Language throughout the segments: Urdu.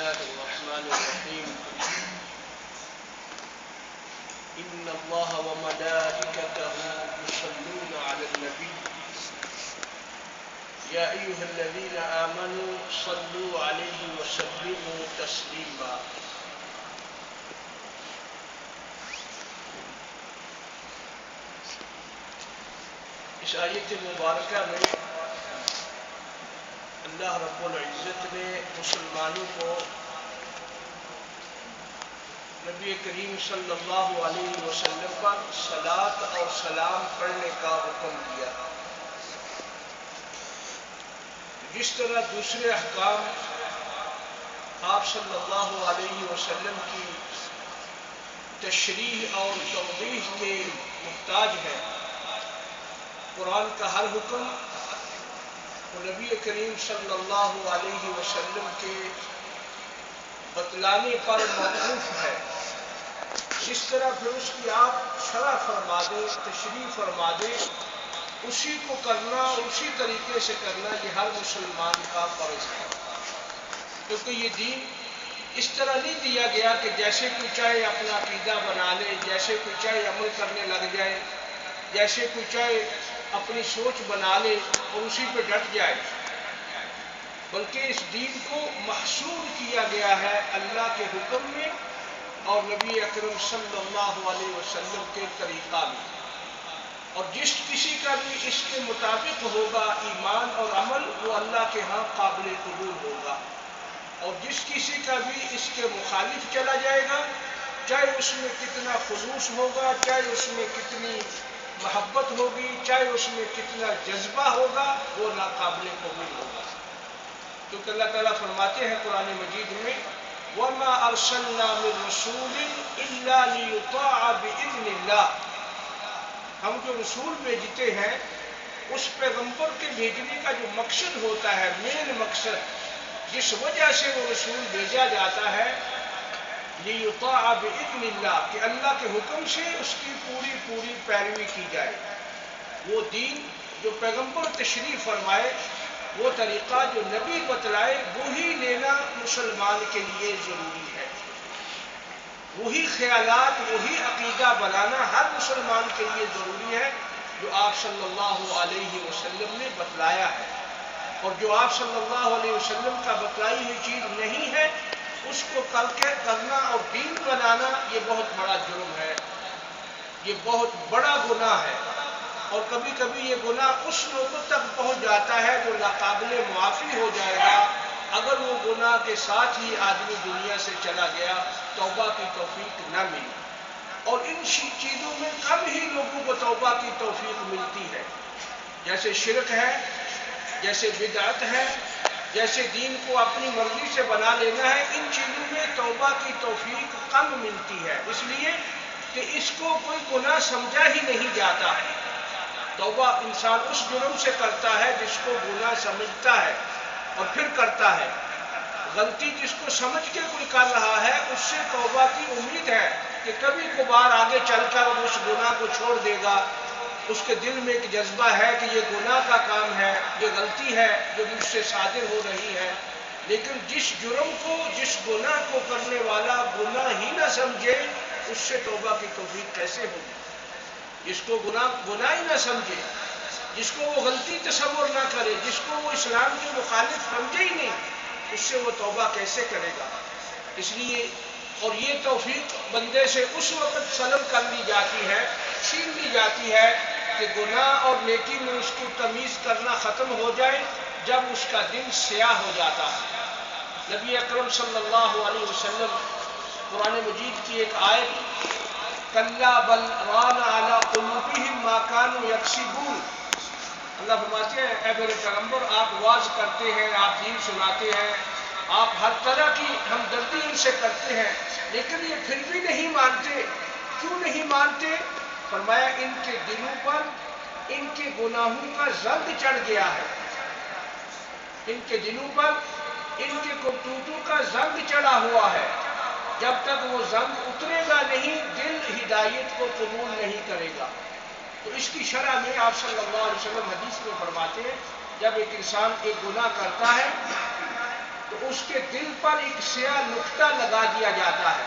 الله الرحمن الرحيم إن الله وملائكته يصلون على النبي يا أيها الذين آمنوا صلوا عليه وسلموا تسليما. اس آیت مبارکہ میں اللہ رب العزت نے مسلمانوں کو نبی کریم صلی اللہ علیہ وسلم پر صلاۃ اور سلام پڑھنے کا حکم دیا. جس طرح دوسرے احکام آپ صلی اللہ علیہ وسلم کی تشریح اور توضیح کے محتاج ہے، قرآن کا ہر حکم نبی کریم صلی اللہ علیہ وسلم کے بتلانے پر موقوف ہے. جس طرح پھر اس کی آپ شرح فرما دیں، تشریح فرما دیں، اسی کو کرنا، اسی طریقے سے کرنا یہ ہر مسلمان کا فرض ہے. کیونکہ یہ دین اس طرح نہیں دیا گیا کہ جیسے کوئی چاہے اپنا عقیدہ بنا لے، جیسے کوئی چاہے عمل کرنے لگ جائے، جیسے کوئی چاہے اپنی سوچ بنا لے اور اسی پہ ڈٹ جائے، بلکہ اس دین کو محصور کیا گیا ہے اللہ کے حکم میں اور نبی اکرم صلی اللہ علیہ وسلم کے طریقہ میں. اور جس کسی کا بھی اس کے مطابق ہوگا ایمان اور عمل، وہ اللہ کے ہاں قابل قبول ہوگا. اور جس کسی کا بھی اس کے مخالف چلا جائے گا، چاہے اس میں کتنا خلوص ہوگا، چاہے اس میں کتنی محبت ہوگی، چاہے اس میں کتنا جذبہ ہوگا، وہ ناقابل قبول ہوگا. کیونکہ اللہ تعالیٰ فرماتے ہیں قرآن مجید میں وَمَا أَرْسَلْنَا مِن رَّسُولٍ إِلَّا لِيُطَاعَ بِإِذْنِ اللَّهِ. ہم جو رسول بھیجتے ہیں، اس پیغمبر کے بھیجنے کا جو مقصد ہوتا ہے، مین مقصد جس وجہ سے وہ رسول بھیجا جاتا ہے، لِيُطَاعَ بِإِذْنِ اللَّهِ، کہ اللہ کے حکم سے اس کی پوری پوری پیروی کی جائے. وہ دین جو پیغمبر تشریح فرمائے، وہ طریقہ جو نبی بتلائے، وہی لینا مسلمان کے لیے ضروری ہے. وہی خیالات، وہی عقیدہ بنانا ہر مسلمان کے لیے ضروری ہے جو آپ صلی اللہ علیہ وسلم نے بتلایا ہے. اور جو آپ صلی اللہ علیہ وسلم کا بتلائی ہوئی چیز نہیں ہے، اس کو کر کے کرنا اور دین بنانا، یہ بہت بڑا جرم ہے، یہ بہت بڑا گناہ ہے. اور کبھی کبھی یہ گناہ اس نوبت تک پہنچ جاتا ہے جو ناقابل معافی ہو جائے گا اگر وہ گناہ کے ساتھ ہی آدمی دنیا سے چلا گیا، توبہ کی توفیق نہ ملی. اور ان چیزوں میں کم ہی لوگوں کو توبہ کی توفیق ملتی ہے، جیسے شرک ہے، جیسے بدعت ہے، جیسے دین کو اپنی مرضی سے بنا لینا ہے. ان چیزوں میں توبہ کی توفیق کم ملتی ہے، اس لیے کہ اس کو کوئی گناہ سمجھا ہی نہیں جاتا. توبہ انسان اس جرم سے کرتا ہے جس کو گناہ سمجھتا ہے اور پھر کرتا ہے. غلطی جس کو سمجھ کے کوئی کر رہا ہے، اس سے توبہ کی امید ہے کہ کبھی کبھار آگے چل کر وہ اس گناہ کو چھوڑ دے گا. اس کے دل میں ایک جذبہ ہے کہ یہ گناہ کا کام ہے، یہ غلطی ہے جو مجھ سے صادر ہو رہی ہے. لیکن جس جرم کو، جس گناہ کو کرنے والا گناہ ہی نہ سمجھے، اس سے توبہ کی توفیق کیسے ہوگی؟ جس کو گناہ ہی نہ سمجھے، جس کو وہ غلطی تصور نہ کرے، جس کو وہ اسلام کے مخالف سمجھے ہی نہیں، اس سے وہ توبہ کیسے کرے گا؟ اس لیے اور یہ توفیق بندے سے اس وقت سلب کر لی جاتی ہے، چھین لی جاتی ہے کہ گناہ اور نیکی میں اس کو تمیز کرنا ختم ہو جائے، جب اس کا دل سیاہ ہو جاتا ہے. نبی اکرم صلی اللہ علیہ وسلم قرآن مجید کی ایک آیت کَلَّا بَلْ رَانَ عَلَىٰ قُلُوبِهِمْ مَا كَانُوا يَكْسِبُونَ، اللہ فرماتے ہیں اے میرے پیغمبر، آپ واعظ کرتے ہیں، آپ دین سناتے ہیں، آپ ہر طرح کی ہمدردی ان سے کرتے ہیں، لیکن یہ پھر بھی نہیں مانتے. کیوں نہیں مانتے؟ فرمایا ان کے دلوں پر ان کے گناہوں کا زنگ چڑھ گیا ہے. ان کے دلوں پر ان کے کرتوتوں کا زنگ چڑھا ہوا ہے. جب تک وہ زنگ اترے گا نہیں، دل ہدایت کو قبول نہیں کرے گا. تو اس کی شرح میں آپ صلی اللہ علیہ وسلم حدیث میں فرماتے ہیں جب ایک انسان ایک گناہ کرتا ہے تو اس کے دل پر ایک سیاہ نقطہ لگا دیا جاتا ہے.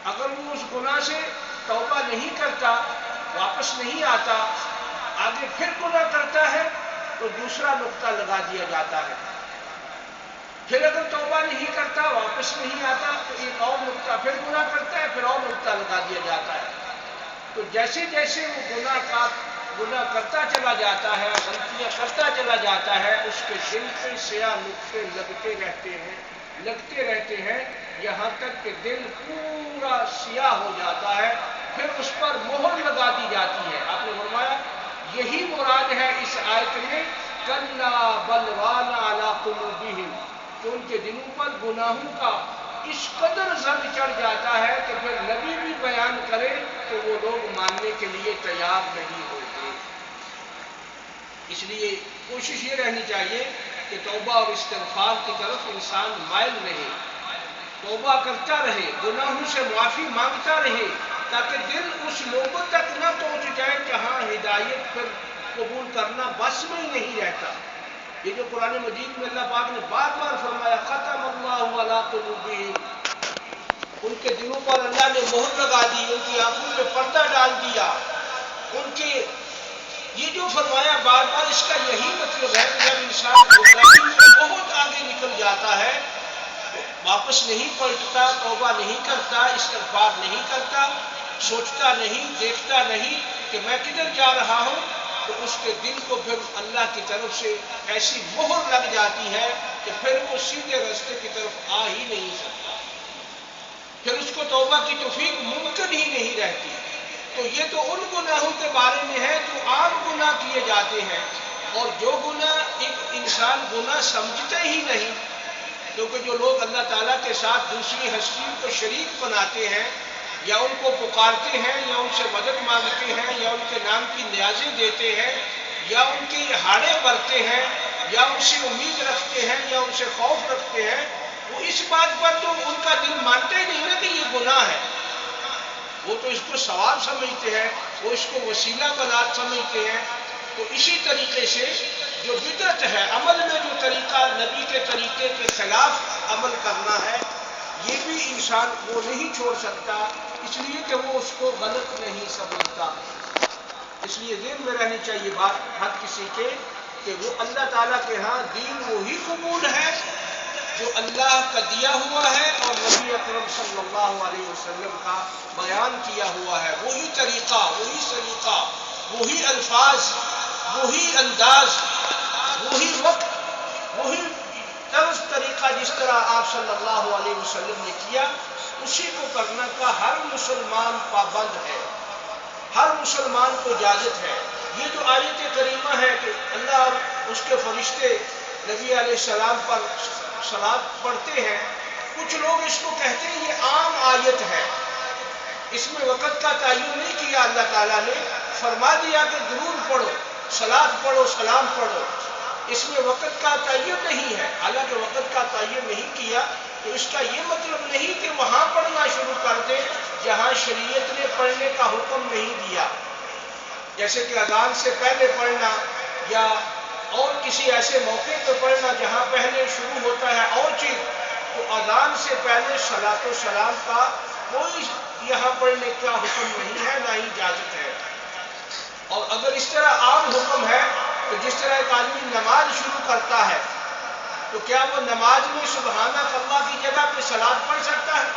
اگر وہ اس گناہ سے توبہ نہیں کرتا، واپس نہیں آتا، آگے پھر گناہ کرتا ہے تو دوسرا نقطہ لگا دیا جاتا ہے. پھر اگر توبہ نہیں کرتا، واپس نہیں آتا تو ایک اور نقطہ، پھر گناہ کرتا ہے، پھر اور نقطہ لگا دیا جاتا ہے. تو جیسے جیسے وہ گناہ کرتا چلا جاتا ہے، غلطیاں کرتا چلا جاتا ہے، اس کے دل پہ سیاہ نقطے لگتے رہتے ہیں یہاں تک کہ دل پورا سیاہ ہو جاتا ہے. پھر اس پر مہر لگا دی جاتی ہے. آپ نے فرمایا یہی مراد ہے اس آیت میں کلا بل ران علی قلوبہم، کہ ان کے دلوں پر گناہوں کا اس قدر زنگ چڑھ جاتا ہے کہ پھر نبی بھی بیان کرے تو وہ لوگ ماننے کے لیے تیار نہیں ہوتے. اس لیے کوشش یہ رہنی چاہیے کہ توبہ اور استغفار کی طرف انسان مائل رہے، توبہ کرتا رہے، گناہوں سے معافی مانگتا رہے، تاکہ دل اس لوگوں تک نہ پہنچ جائے جہاں ہدایت پر قبول کرنا بس میں ہی نہیں رہتا. یہ جو قرآن مجید میں اللہ پاک نے بار بار فرمایا ختم اللہ علی قلوبہم، ان کے دلوں پر اللہ نے مہر لگا دی، ان کی آنکھوں پہ پردہ ڈال دیا، ان کے یہ جو فرمایا بار بار، اس کا یہی مطلب ہے کہ جب انسان گمراہی میں بہت آگے نکل جاتا ہے، واپس نہیں پلٹتا، توبہ نہیں کرتا، استغفار نہیں کرتا، سوچتا نہیں، دیکھتا نہیں کہ میں کدھر جا رہا ہوں، تو اس کے دل کو پھر اللہ کی طرف سے ایسی مہر لگ جاتی ہے کہ پھر وہ سیدھے راستے کی طرف آ ہی نہیں سکتا، پھر اس کو توبہ کی توفیق ممکن ہی نہیں رہتی. تو یہ تو ان گناہوں کے بارے میں ہے جو عام گناہ کیے جاتے ہیں، اور جو گناہ ایک انسان گناہ سمجھتے ہی نہیں، کیونکہ جو لوگ اللہ تعالیٰ کے ساتھ دوسری ہستیوں کو شریک بناتے ہیں، یا ان کو پکارتے ہیں، یا ان سے مدد مانگتے ہیں، یا ان کے نام کی نیازیں دیتے ہیں، یا ان کی ہاڑے بھرتے ہیں، یا ان سے امید رکھتے ہیں، یا ان سے خوف رکھتے ہیں، وہ اس بات پر تو ان کا دل مانتا ہی نہیں نا کہ یہ گناہ ہے. وہ تو اس کو ثواب سمجھتے ہیں، وہ اس کو وسیلہ بنا سمجھتے ہیں. تو اسی طریقے سے جو بدعت ہے، عمل میں جو طریقہ نبی کے طریقے کے خلاف عمل کرنا ہے، یہ بھی انسان وہ نہیں چھوڑ سکتا، اس لیے کہ وہ اس کو غلط نہیں سمجھتا. اس لیے ذہن میں رہنی چاہیے بات ہر کسی کے کہ وہ اللہ تعالیٰ کے ہاں دین وہی قبول ہے جو اللہ کا دیا ہوا ہے اور نبی اکرم صلی اللہ علیہ وسلم کا بیان کیا ہوا ہے. وہی طریقہ، وہی سلیقہ، وہی الفاظ، وہی انداز، وہی وقت، وہی طرز طریقہ جس طرح آپ صلی اللہ علیہ وسلم نے کیا، اسی کو کرنے کا ہر مسلمان پابند ہے، ہر مسلمان کو اجازت ہے. یہ جو آیت کریمہ ہے کہ اللہ اور اس کے فرشتے نبی علیہ السلام پر صلاۃ پڑھتے ہیں، کچھ لوگ اس کو کہتے ہیں یہ عام آیت ہے، اس میں وقت کا تعین نہیں کیا. اللہ تعالیٰ نے فرما دیا کہ ضرور پڑھو، صلاۃ پڑھو، سلام پڑھو، اس میں وقت کا تعین نہیں ہے. حالانکہ وقت کا تعین نہیں کیا تو اس کا یہ مطلب نہیں کہ وہاں پڑھنا شروع کر دے جہاں شریعت نے پڑھنے کا حکم نہیں دیا، جیسے کہ اذان سے پہلے پڑھنا، یا اور کسی ایسے موقع پہ پڑھنا جہاں پہلے شروع ہوتا ہے اور چیز. تو اذان سے پہلے صلاۃ و سلام کا کوئی یہاں پڑھنے کا حکم نہیں ہے، نہ ہی اجازت ہے. اور اگر اس طرح عام حکم ہے تو جس طرح ایک آدمی نماز شروع کرتا ہے تو کیا وہ نماز میں سبحانک اللہ کی جگہ پہ صلاۃ پڑھ سکتا ہے؟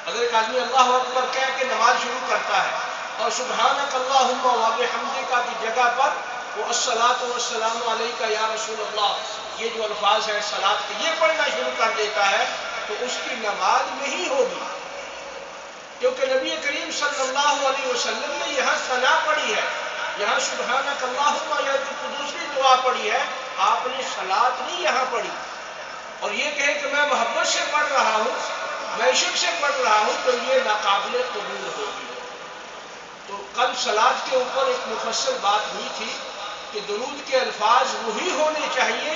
اگر ایک آدمی اللہ اکبر کہہ کے نماز شروع کرتا ہے اور سبحانک اللہم و بحمدک کی جگہ پر وہ الصلاۃ والسلام علیک یا رسول اللہ، یہ جو الفاظ ہیں صلاۃ کے، یہ پڑھنا شروع کر دیتا ہے تو اس کی نماز نہیں ہوگی، کیونکہ نبی کریم صلی اللہ علیہ وسلم نے یہاں ثنا پڑھی ہے، یہاں سبحانک اللہم یا دوسری دعا پڑھی ہے، آپ نے صلاۃ نہیں یہاں پڑھی. اور یہ کہے کہ میں محبت سے پڑھ رہا ہوں، میں عشق سے پڑھ رہا ہوں، تو یہ ناقابل قبول ہوگی. تو کل صلاۃ کے اوپر ایک مفصل بات ہوئی تھی کہ درود کے الفاظ وہی ہونے چاہیے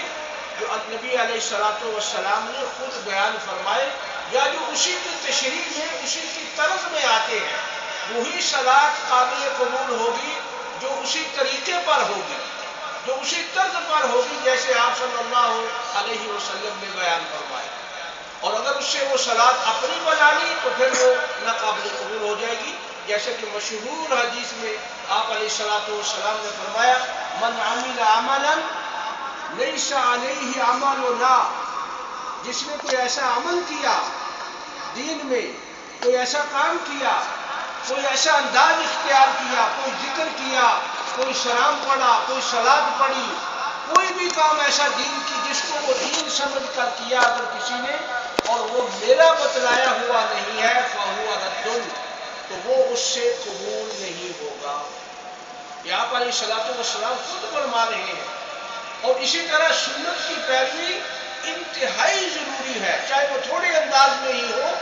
جو نبی علیہ الصلوۃ والسلام نے خود بیان فرمائے، یا جو اسی کی تشریح میں، اسی کی طرز میں آتے ہیں. وہی صلاۃ قابل قبول ہوگی جو اسی طریقے پر ہوگی. جو اسی طرز پر ہوگی جیسے آپ صلی اللہ علیہ وسلم نے بیان فرمایا، اور اگر اس سے وہ صلاۃ اپنی بنا لی تو پھر وہ ناقابل قبول ہو جائے گی، جیسے کہ مشہور حدیث میں آپ علیہ الصلوۃ والسلام نے فرمایا من عمل عملا لیس علیہ عملنا، جس نے کوئی ایسا عمل کیا دین میں، کوئی ایسا کام کیا، کوئی ایسا انداز اختیار کیا، کوئی ذکر کیا، کوئی سلام پڑھا، کوئی صلاۃ پڑھی، کوئی بھی کام ایسا دین کی جس کو وہ دین سمجھ کر کیا اگر کسی نے اور وہ میرا بتلایا ہوا نہیں ہے فَهُوَ رَدٌّ، تو وہ اس سے قبول نہیں ہوگا۔ یہ آپ علیہ الصلوۃ والسلام خود فرما رہے ہیں۔ اور اسی طرح سنت کی پیروی انتہائی ضروری ہے، چاہے وہ تھوڑے انداز میں ہی ہو،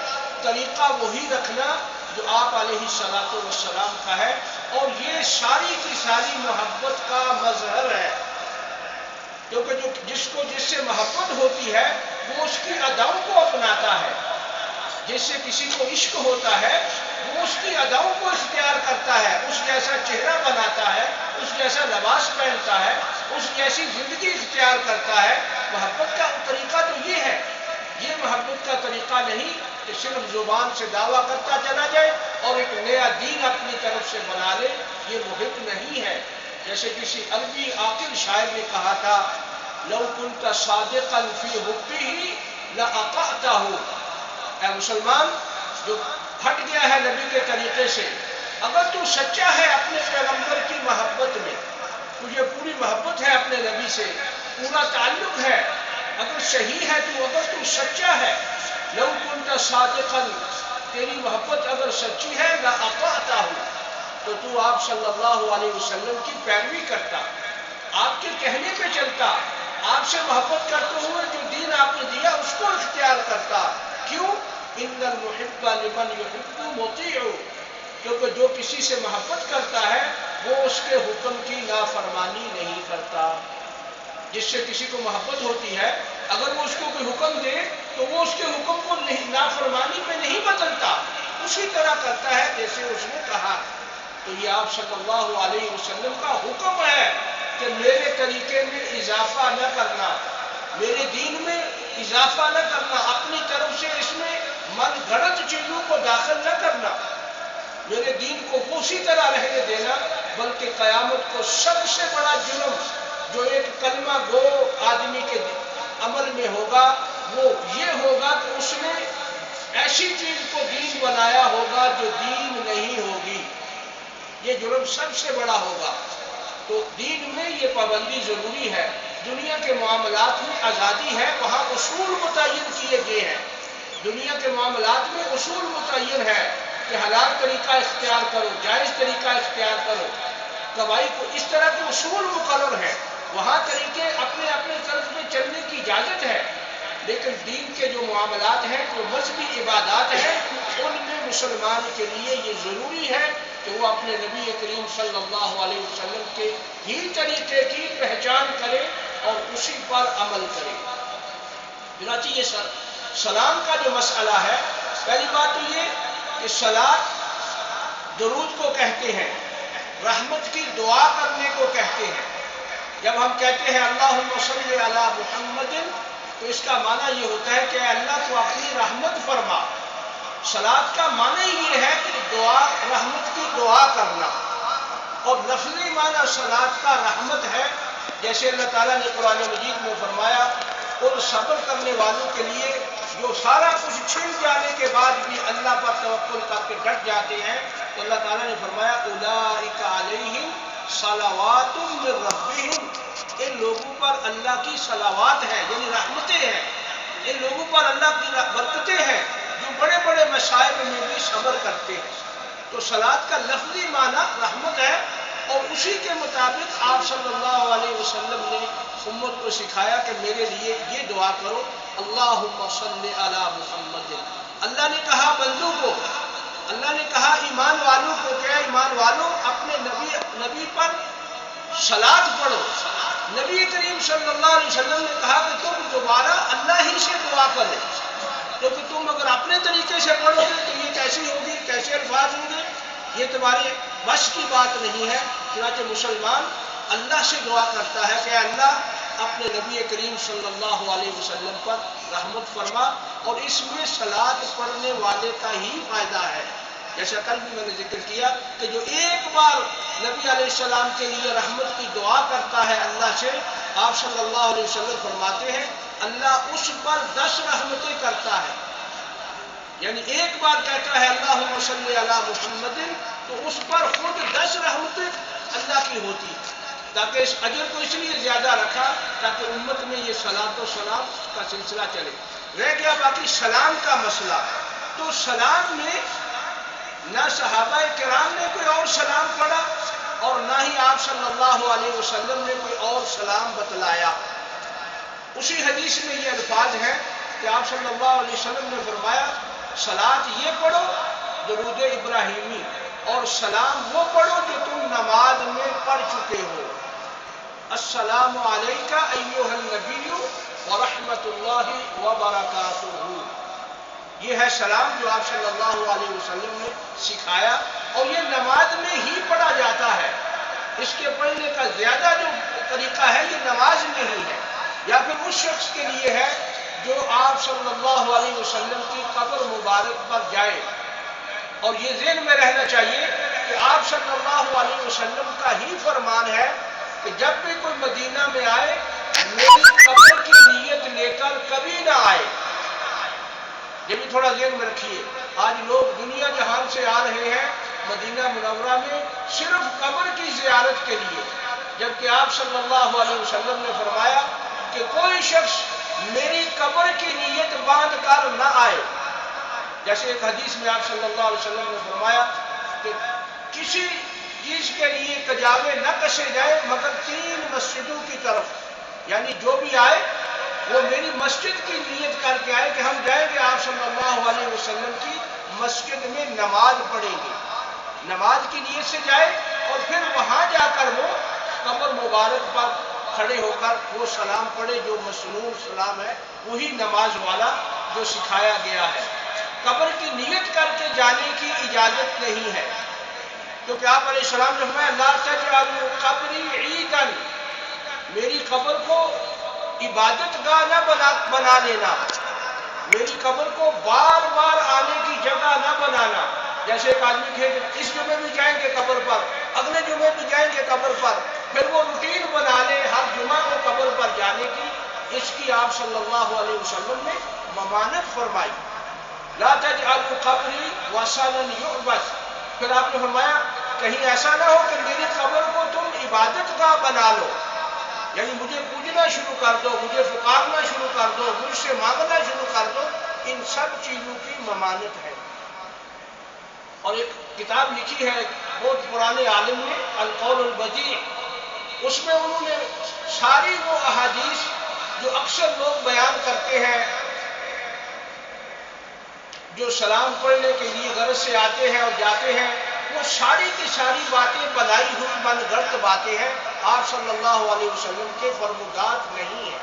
طریقہ وہی رکھنا جو آپ علیہ الصلوۃ والسلام کا ہے، اور یہ ساری کی ساری محبت کا مظہر ہے، کیونکہ جس کو جس سے محبت ہوتی ہے وہ اس کی اداؤں کو اپناتا ہے، جس سے کسی کو عشق ہوتا ہے وہ اس کی اداؤں کو اختیار کرتا ہے، اس جیسا چہرہ بناتا ہے، اس جیسا لباس پہنتا ہے، اس جیسی زندگی اختیار کرتا ہے۔ محبت کا طریقہ تو یہ ہے، یہ محبت کا طریقہ نہیں کہ صرف زبان سے دعویٰ کرتا چلا جائے اور ایک نیا دین اپنی طرف سے بنا لے، یہ محب نہیں ہے۔ جیسے کسی عربی عاقل شاعر نے کہا تھا لو كنت صادقا في حبه لأطعته، اے مسلمان جو ہٹ گیا ہے نبی کے طریقے سے، اگر تو سچا ہے اپنے پیغمبر کی محبت میں، تجھے پوری محبت ہے اپنے نبی سے، پورا تعلق ہے، اگر صحیح ہے تو، اگر تو سچا ہے، لو كنت صادقا، تیری محبت اگر سچی ہے لأطعته، تو آپ صلی اللہ علیہ وسلم کی پیروی کرتا، آپ کے کہنے پہ چلتا، آپ سے محبت کرتے ہوئے جو دین آپ نے دیا اس کو اختیار کرتا۔ کیوں؟ ان المحب لمن يحب مطیع، کیونکہ جو کسی سے محبت کرتا ہے وہ اس کے حکم کی نافرمانی نہیں کرتا۔ جس سے کسی کو محبت ہوتی ہے اگر وہ اس کو کوئی حکم دے تو وہ اس کے حکم کو نافرمانی پہ نہیں بدلتا، اسی طرح کرتا ہے جیسے اس نے کہا۔ تو یہ آپ صلی اللہ علیہ وسلم کا حکم ہے کہ میرے طریقے میں اضافہ نہ کرنا، میرے دین میں اضافہ نہ کرنا، اپنی طرف سے اس میں من گھڑت چیزوں کو داخل نہ کرنا، میرے دین کو اسی طرح رہنے دینا، بلکہ قیامت کو سب سے بڑا جرم جو ایک کلمہ گو آدمی کے عمل میں ہوگا وہ یہ ہوگا کہ اس نے ایسی چیز کو دین بنایا ہوگا جو دین نہیں ہوگی، یہ جرم سب سے بڑا ہوگا۔ تو دین میں یہ پابندی ضروری ہے۔ دنیا کے معاملات میں آزادی ہے، وہاں اصول متعین کیے گئے ہیں، دنیا کے معاملات میں اصول متعین ہے کہ حلال طریقہ اختیار کرو، جائز طریقہ اختیار کرو، کمائی کو اس طرح کے اصول مقرر ہیں، وہاں طریقے اپنے اپنے طرف میں چلنے کی اجازت ہے، لیکن دین کے جو معاملات ہیں، جو مذہبی عبادات ہیں، ان میں مسلمان کے لیے یہ ضروری ہے کہ وہ اپنے نبی کریم صلی اللہ علیہ وسلم کے ہی طریقے کی پہچان کرے اور اسی پر عمل کرے۔ چنانچہ یہ سلام کا جو مسئلہ ہے، پہلی بات تو یہ کہ صلاۃ درود کو کہتے ہیں، رحمت کی دعا کرنے کو کہتے ہیں۔ جب ہم کہتے ہیں اللہم صلی علی محمد تو اس کا معنی یہ ہوتا ہے کہ اے اللہ تو اپنی رحمت فرما۔ صلاۃ کا معنی یہ ہے کہ دعا، رحمت کی دعا کرنا، اور لفظی معنی صلاۃ کا رحمت ہے، جیسے اللہ تعالیٰ نے قرآن مجید میں فرمایا ان صبر کرنے والوں کے لیے جو سارا کچھ چھن جانے کے بعد بھی اللہ پر توکل کر کے ڈٹ جاتے ہیں، تو اللہ تعالیٰ نے فرمایا اولئک علیہم صلوات من ربہم، ان لوگوں پر اللہ کی صلوات ہیں، یعنی رحمتیں ہیں، ان لوگوں پر اللہ کی برکتیں ہیں جو بڑے بڑے مصائب میں بھی صبر کرتے ہیں۔ تو صلاۃ کا لفظی معنی رحمت ہے، اور اسی کے مطابق آپ صلی اللہ علیہ وسلم نے امت کو سکھایا کہ میرے لیے یہ دعا کرو اللہم صلی علی محمد۔ اللہ نے کہا بندوں کو، اللہ نے کہا ایمان والوں کو کہ ایمان والوں اپنے نبی پر صلاۃ پڑھو۔ نبی کریم صلی اللہ علیہ وسلم نے کہا کہ تم دوبارہ اللہ ہی سے دعا کرو، کیونکہ تم اگر اپنے طریقے سے پڑھو گے تو یہ کیسی ہوگی، کیسے الفاظ ہوں گے، یہ تمہارے بس کی بات نہیں ہے۔ چنانچہ مسلمان اللہ سے دعا کرتا ہے کہ اللہ اپنے نبی کریم صلی اللہ علیہ وسلم پر رحمت فرما، اور اس میں صلاۃ پڑھنے والے کا ہی فائدہ ہے۔ جیسا کل بھی میں نے ذکر کیا کہ جو ایک بار نبی علیہ السلام کے لیے رحمت کی دعا کرتا ہے اللہ سے، آپ صلی اللہ علیہ وسلم فرماتے ہیں اللہ اس پر 10 رحمتیں کرتا ہے۔ یعنی ایک بار کہتا ہے اللہم صلی علی محمد، تو اس پر خود 10 رحمتیں اللہ کی ہوتی، تاکہ اس اجر کو اس لیے زیادہ رکھا تاکہ امت میں یہ صلاۃ و سلام کا سلسلہ چلے۔ رہ گیا باقی سلام کا مسئلہ، تو سلام میں نہ صحابہ کرام نے کوئی اور سلام پڑھا اور نہ ہی آپ صلی اللہ علیہ وسلم نے کوئی اور سلام بتلایا۔ اسی حدیث میں یہ الفاظ ہیں کہ آپ صلی اللہ علیہ وسلم نے فرمایا صلاۃ یہ پڑھو درود ابراہیمی، اور سلام وہ پڑھو جو تم نماز میں پڑھ چکے ہو۔ السلام علیکہ ایھا النبی ورحمۃ اللہ وبرکاتہ، یہ ہے سلام جو آپ صلی اللہ علیہ وسلم نے سکھایا، اور یہ نماز میں ہی پڑھا جاتا ہے۔ اس کے پڑھنے کا زیادہ جو طریقہ ہے یہ نماز میں ہی ہے، یا پھر اس شخص کے لیے ہے جو آپ صلی اللہ علیہ وسلم کی قبر مبارک پر جائے۔ اور یہ ذہن میں رہنا چاہیے کہ آپ صلی اللہ علیہ وسلم کا ہی فرمان ہے کہ جب بھی کوئی مدینہ میں آئے میری قبر کی نیت لے کر کبھی نہ آئے۔ یہ بھی تھوڑا ذہن میں رکھیے، آج لوگ دنیا جہان سے آ رہے ہیں مدینہ منورہ میں صرف قبر کی زیارت کے لیے، جبکہ آپ صلی اللہ علیہ وسلم نے فرمایا کہ کوئی شخص میری قبر کی نیت باندھ کر نہ آئے۔ جیسے ایک حدیث میں آپ صلی اللہ علیہ وسلم نے فرمایا کہ کسی چیز کے لیے کجاوے نہ کسے جائے مگر 3 مسجدوں کی طرف، یعنی جو بھی آئے وہ میری مسجد کی نیت کر کے آئے کہ ہم جائیں گے آپ صلی اللہ علیہ وسلم کی مسجد میں نماز پڑھیں گے، نماز کی نیت سے جائے، اور پھر وہاں جا کر وہ قبر مبارک پر کھڑے ہو کر وہ سلام پڑھے جو مسنون سلام ہے، وہی نماز والا جو سکھایا گیا ہے۔ قبر کی نیت کر کے جانے کی اجازت نہیں ہے، کیونکہ آپ علیہ السلام نے فرمایا لا تجعلوا قبری عیدا، میری قبر کو عبادت گاہ نہ بنا لینا، میری قبر کو بار بار آنے کی جگہ نہ بنانا۔ جیسے ایک آدمی کہ اس جمعے بھی جائیں گے قبر پر، اگلے جمعے بھی جائیں گے قبر پر، پھر وہ روٹین بنا لے ہر جمعہ کو قبر پر جانے کی، اس کی آپ صلی اللہ علیہ وسلم نے ممانعت فرمائی۔ لا تجعلوا قبری وثنا یعبد، پھر آپ نے فرمایا کہیں ایسا نہ ہو کہ میری قبر کو تم عبادت گاہ بنا لو، یعنی مجھے پوجنا شروع کر دو، مجھے پکارنا شروع کر دو، مجھ سے مانگنا شروع کر دو، ان سب چیزوں کی ممانعت ہے۔ اور ایک کتاب لکھی ہے بہت پرانے عالم نے القول البدیع، اس میں انہوں نے ساری وہ احادیث جو اکثر لوگ بیان کرتے ہیں جو سلام پڑھنے کے لیے غرض سے آتے ہیں اور جاتے ہیں، وہ ساری کی ساری باتیں بنائی ہوئی من گھڑت باتیں ہیں، آپ صلی اللہ علیہ وسلم کے فرمودات نہیں ہیں،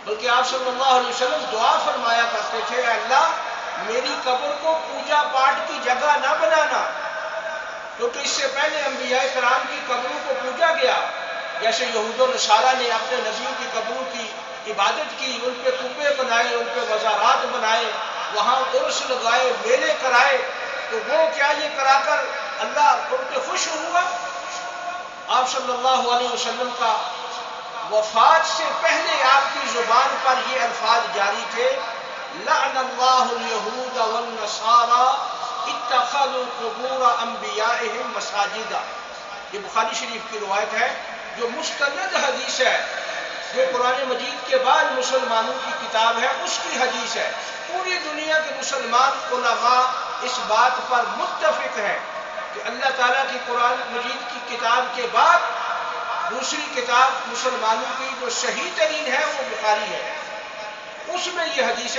بلکہ آپ صلی اللہ علیہ وسلم دعا فرمایا کرتے تھے اللہ میری قبر کو پوجا پاٹ کی جگہ نہ بنانا، کیونکہ اس سے پہلے انبیاء کرام کی قبروں کو پوجا گیا، جیسے یہود و نصارہ نے اپنے نبیوں کی قبروں کی عبادت کی، ان پہ قبے بنائے، ان پہ مزارات بنائے، وہاں عرس لگائے، میلے کرائے، تو وہ کیا یہ کرا کر اللہ ان پہ خوش ہوا؟ آپ صلی اللہ علیہ وسلم کا وفات سے پہلے آپ کی زبان پر یہ الفاظ جاری تھے لعن اللہ الیہود والنصارى اتخذوا قبور انبیائہم مساجدا، یہ بخاری شریف کی روایت ہے جو مستند حدیث ہے، جو قرآن مجید کے بعد مسلمانوں کی کتاب ہے اس کی حدیث ہے۔ پوری دنیا کے مسلمان علماء اس بات پر متفق ہیں کہ اللہ تعالیٰ کی قرآن مجید کی کتاب کے بعد دوسری کتاب مسلمانوں کی جو صحیح ترین ہے وہ بخاری ہے، اس میں یہ حدیث